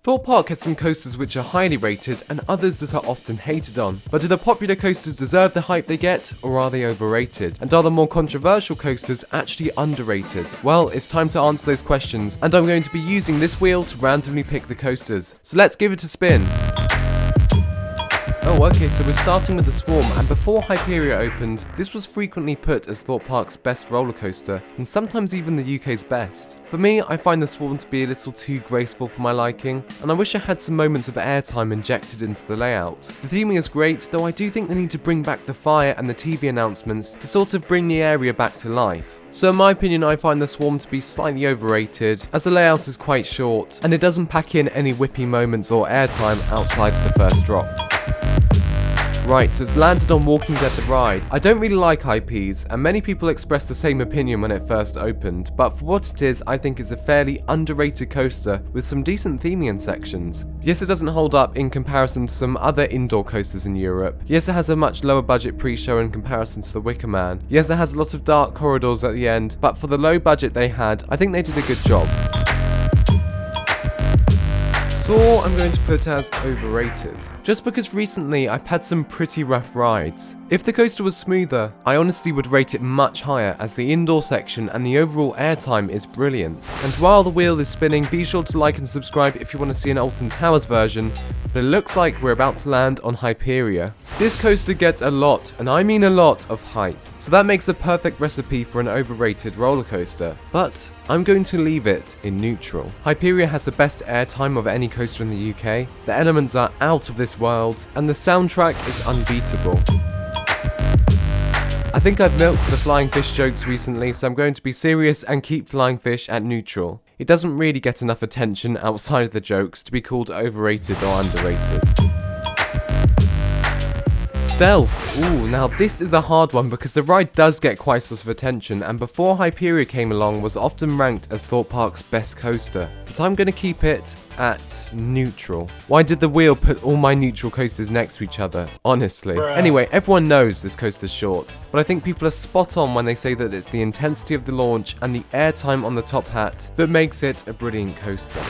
Thorpe Park has some coasters which are highly rated and others that are often hated on. But do the popular coasters deserve the hype they get, or are they overrated? And are the more controversial coasters actually underrated? Well, it's time to answer those questions, and I'm going to be using this wheel to randomly pick the coasters. So let's give it a spin. Oh, okay, so we're starting with the Swarm, and before Hyperia opened, this was frequently put as Thorpe Park's best roller coaster, and sometimes even the UK's best. For me, I find the Swarm to be a little too graceful for my liking, and I wish I had some moments of airtime injected into the layout. The theming is great, though I do think they need to bring back the fire and the TV announcements to sort of bring the area back to life. So in my opinion, I find the Swarm to be slightly overrated, as the layout is quite short, and it doesn't pack in any whippy moments or airtime outside of the first drop. Right, so it's landed on Walking Dead the Ride. I don't really like IPs, and many people expressed the same opinion when it first opened, but for what it is, I think it's a fairly underrated coaster with some decent theming and sections. Yes, it doesn't hold up in comparison to some other indoor coasters in Europe. Yes, it has a much lower budget pre-show in comparison to the Wicker Man. Yes, it has lots of dark corridors at the end, but for the low budget they had, I think they did a good job. Saw I'm going to put as overrated, just because recently I've had some pretty rough rides. If the coaster was smoother, I honestly would rate it much higher, as the indoor section and the overall airtime is brilliant. And while the wheel is spinning, be sure to like and subscribe if you want to see an Alton Towers version, but it looks like we're about to land on Hyperia. This coaster gets a lot, and I mean a lot, of hype, so that makes a perfect recipe for an overrated roller coaster, but I'm going to leave it in neutral. Hyperia has the best airtime of any coaster in the UK, the elements are out of this world, and the soundtrack is unbeatable. I think I've milked the flying fish jokes recently, so I'm going to be serious and keep flying fish at neutral. It doesn't really get enough attention outside of the jokes to be called overrated or underrated. Stealth. Ooh, now this is a hard one because the ride does get quite a lot of attention, and before Hyperia came along was often ranked as Thorpe Park's best coaster, but I'm going to keep it at neutral. Why did the wheel put all my neutral coasters next to each other? Honestly. Bruh. Anyway, everyone knows this coaster's short, but I think people are spot on when they say that it's the intensity of the launch and the airtime on the top hat that makes it a brilliant coaster.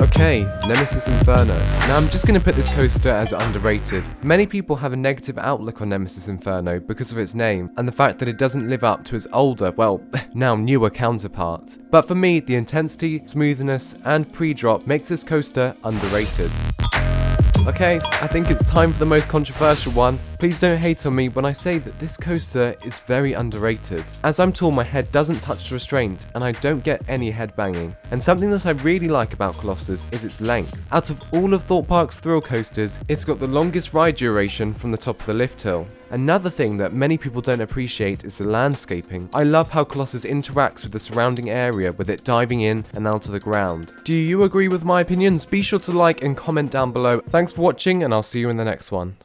Okay, Nemesis Inferno. Now I'm just going to put this coaster as underrated. Many people have a negative outlook on Nemesis Inferno because of its name and the fact that it doesn't live up to its older, well, now newer counterpart. But for me, the intensity, smoothness, and pre-drop makes this coaster underrated. Okay, I think it's time for the most controversial one. Please don't hate on me when I say that this coaster is very underrated. As I'm tall, my head doesn't touch the restraint, and I don't get any head banging. And something that I really like about Colossus is its length. Out of all of Thorpe Park's thrill coasters, it's got the longest ride duration from the top of the lift hill. Another thing that many people don't appreciate is the landscaping. I love how Colossus interacts with the surrounding area, with it diving in and out of the ground. Do you agree with my opinions? Be sure to like and comment down below. Thanks for watching, and I'll see you in the next one.